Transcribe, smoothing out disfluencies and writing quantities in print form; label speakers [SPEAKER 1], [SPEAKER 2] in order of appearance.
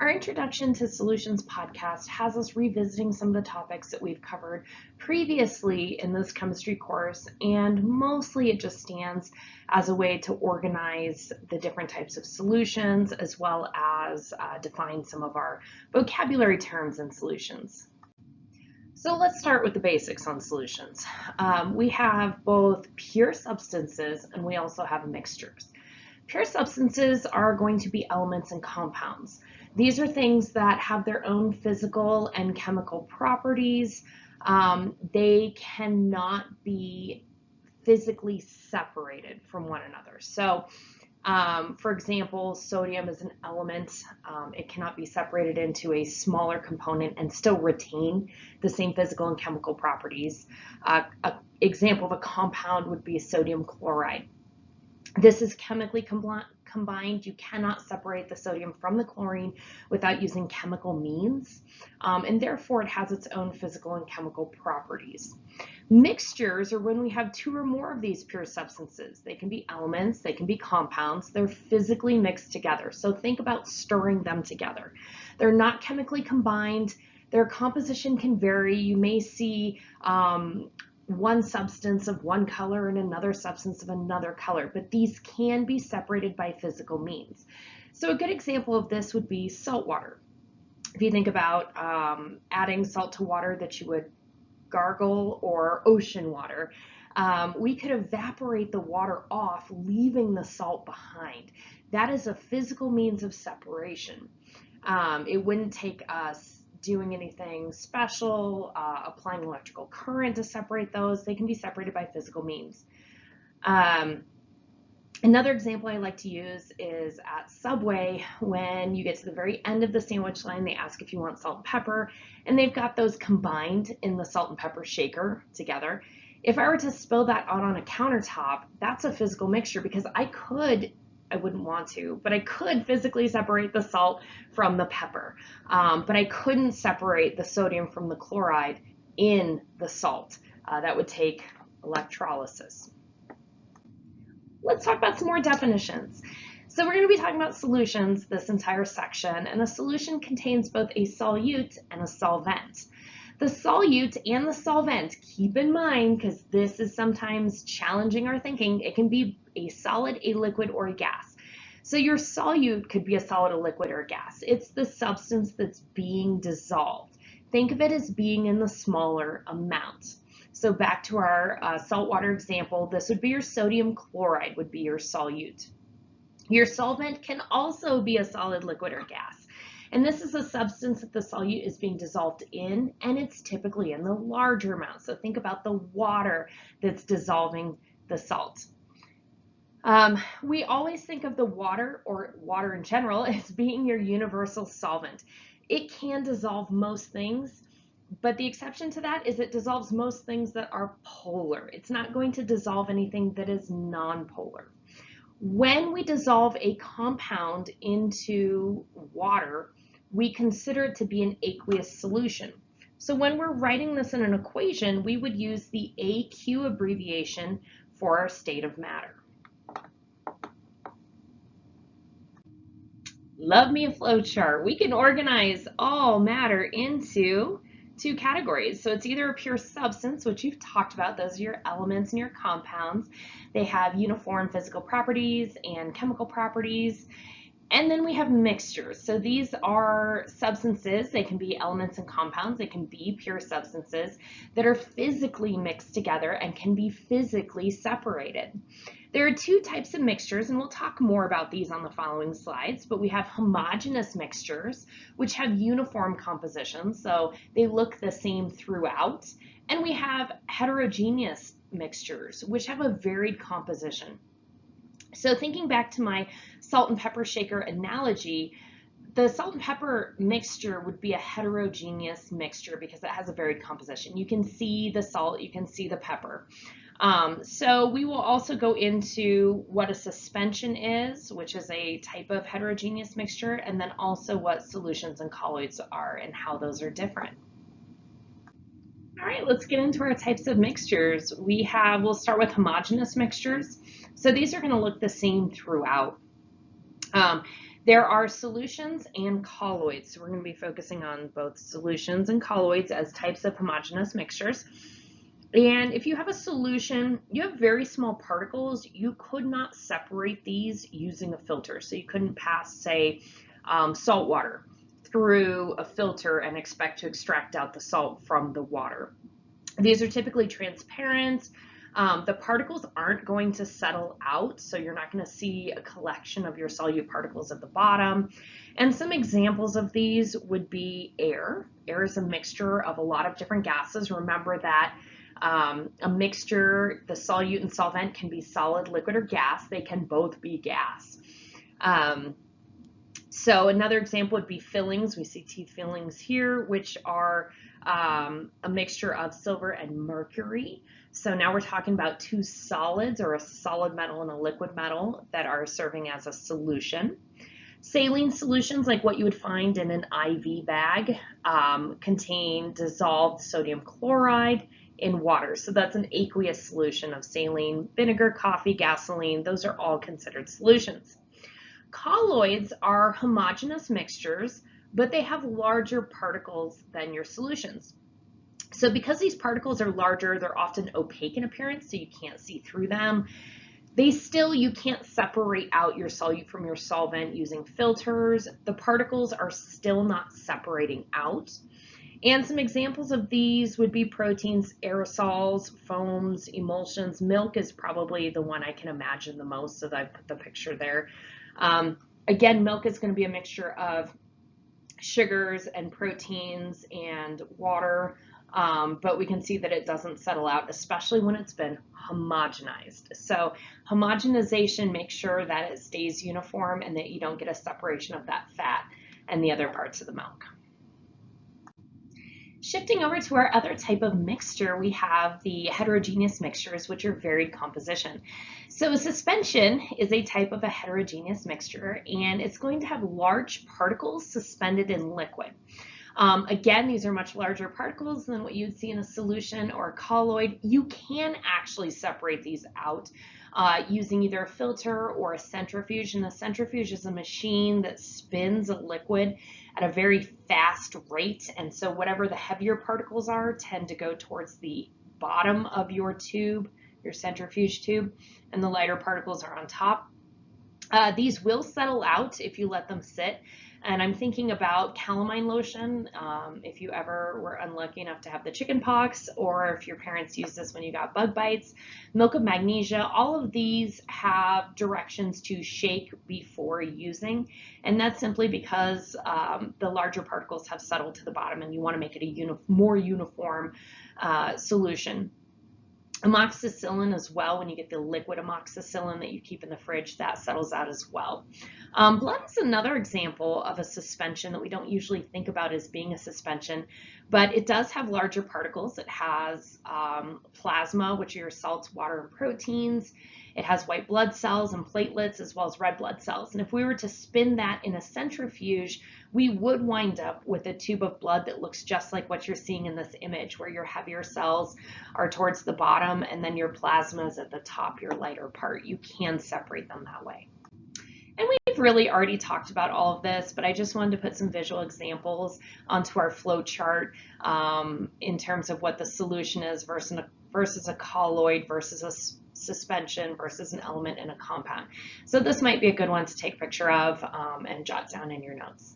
[SPEAKER 1] Our Introduction to Solutions podcast has us revisiting some of the topics that we've covered previously in this chemistry course, and mostly it just stands as a way to organize the different types of solutions as well as define some of our vocabulary terms and solutions. So let's start with the basics on solutions. We have both pure substances and we also have mixtures. Pure substances are going to be elements and compounds. These are things that have their own physical and chemical properties. They cannot be physically separated from one another. So, for example, sodium is an element. It cannot be separated into a smaller component and still retain the same physical and chemical properties. An example of a compound would be sodium chloride. This is chemically combined. You cannot separate the sodium from the chlorine without using chemical means, and therefore it has its own physical and chemical properties. Mixtures are when we have two or more of these pure substances. They can be elements, they can be compounds. They're physically mixed together. So think about stirring them together. They're not chemically combined. Their composition can vary. You may see one substance of one color and another substance of another color, but these can be separated by physical means. So a good example of this would be salt water. If you think about adding salt to water that you would gargle or ocean water, we could evaporate the water off, leaving the salt behind. That is a physical means of separation. It wouldn't take us doing anything special, applying electrical current to separate those. They can be separated by physical means. Another example I like to use is at Subway. When you get to the very end of the sandwich line, they ask if you want salt and pepper, and they've got those combined in the salt and pepper shaker together. If I were to spill that out on a countertop, that's a physical mixture because I wouldn't want to, but I could physically separate the salt from the pepper, but I couldn't separate the sodium from the chloride in the salt. That would take electrolysis. Let's talk about some more definitions. So we're going to be talking about solutions this entire section, and a solution contains both a solute and a solvent. The solute and the solvent, keep in mind, because this is sometimes challenging our thinking, it can be a solid, a liquid, or a gas. So your solute could be a solid, a liquid, or a gas. It's the substance that's being dissolved. Think of it as being in the smaller amount. So back to our saltwater example, this would be your sodium chloride would be your solute. Your solvent can also be a solid, liquid, or gas. And this is a substance that the solute is being dissolved in, and it's typically in the larger amount. So think about the water that's dissolving the salt. We always think of the water, or water in general, as being your universal solvent. It can dissolve most things, but the exception to that is it dissolves most things that are polar. It's not going to dissolve anything that is nonpolar. When we dissolve a compound into water, we consider it to be an aqueous solution. So when we're writing this in an equation, we would use the AQ abbreviation for our state of matter. Love me a flow chart. We can organize all matter into two categories. So it's either a pure substance, which you've talked about, those are your elements and your compounds. They have uniform physical properties and chemical properties. And then we have mixtures. So these are substances, they can be elements and compounds, they can be pure substances that are physically mixed together and can be physically separated. There are two types of mixtures, and we'll talk more about these on the following slides, but we have homogeneous mixtures, which have uniform compositions, so they look the same throughout, and we have heterogeneous mixtures, which have a varied composition. So thinking back to my salt and pepper shaker analogy, the salt and pepper mixture would be a heterogeneous mixture because it has a varied composition. You can see the salt, you can see the pepper. So we will also go into what a suspension is, which is a type of heterogeneous mixture, and then also what solutions and colloids are and how those are different. All right, let's get into our types of mixtures. We'll start with homogeneous mixtures. So these are going to look the same throughout. There are solutions and colloids. So we're going to be focusing on both solutions and colloids as types of homogeneous mixtures. And if you have a solution, you have very small particles, you could not separate these using a filter. So you couldn't pass, say, salt water through a filter and expect to extract out the salt from the water. These are typically transparent. The particles aren't going to settle out, so you're not going to see a collection of your solute particles at the bottom. And some examples of these would be air. Air is a mixture of a lot of different gases. Remember that a mixture, the solute and solvent can be solid, liquid, or gas. They can both be gas. So another example would be fillings. We see teeth fillings here, which are a mixture of silver and mercury. So now we're talking about two solids, or a solid metal and a liquid metal, that are serving as a solution. Saline solutions, like what you would find in an IV bag, contain dissolved sodium chloride in water. So that's an aqueous solution of saline. Vinegar, coffee, gasoline, those are all considered solutions. Colloids are homogeneous mixtures, but they have larger particles than your solutions. So because these particles are larger, they're often opaque in appearance, so you can't see through them. You can't separate out your solute from your solvent using filters. The particles are still not separating out. And some examples of these would be proteins, aerosols, foams, emulsions. Milk is probably the one I can imagine the most, so I put the picture there. Again, milk is going to be a mixture of sugars and proteins and water, but we can see that it doesn't settle out, especially when it's been homogenized. So homogenization makes sure that it stays uniform and that you don't get a separation of that fat and the other parts of the milk. Shifting over to our other type of mixture, we have the heterogeneous mixtures, which are varied composition. So suspension is a type of a heterogeneous mixture, and it's going to have large particles suspended in liquid. Again, these are much larger particles than what you'd see in a solution or a colloid. You can actually separate these out using either a filter or a centrifuge. And a centrifuge is a machine that spins a liquid at a very fast rate. And so whatever the heavier particles are tend to go towards the bottom of your tube, your centrifuge tube, and the lighter particles are on top. These will settle out if you let them sit. And I'm thinking about calamine lotion, if you ever were unlucky enough to have the chicken pox, or if your parents used this when you got bug bites. Milk of magnesia, all of these have directions to shake before using, and that's simply because the larger particles have settled to the bottom and you want to make it a more uniform solution. Amoxicillin as well, when you get the liquid amoxicillin that you keep in the fridge, that settles out as well. Blood is another example of a suspension that we don't usually think about as being a suspension, but it does have larger particles. It has plasma, which are your salts, water, and proteins. It has white blood cells and platelets, as well as red blood cells. And if we were to spin that in a centrifuge, we would wind up with a tube of blood that looks just like what you're seeing in this image, where your heavier cells are towards the bottom and then your plasma is at the top, your lighter part. You can separate them that way. And we've really already talked about all of this, but I just wanted to put some visual examples onto our flow chart in terms of what the solution is versus a colloid versus a suspension versus an element in a compound. So this might be a good one to take a picture of and jot down in your notes.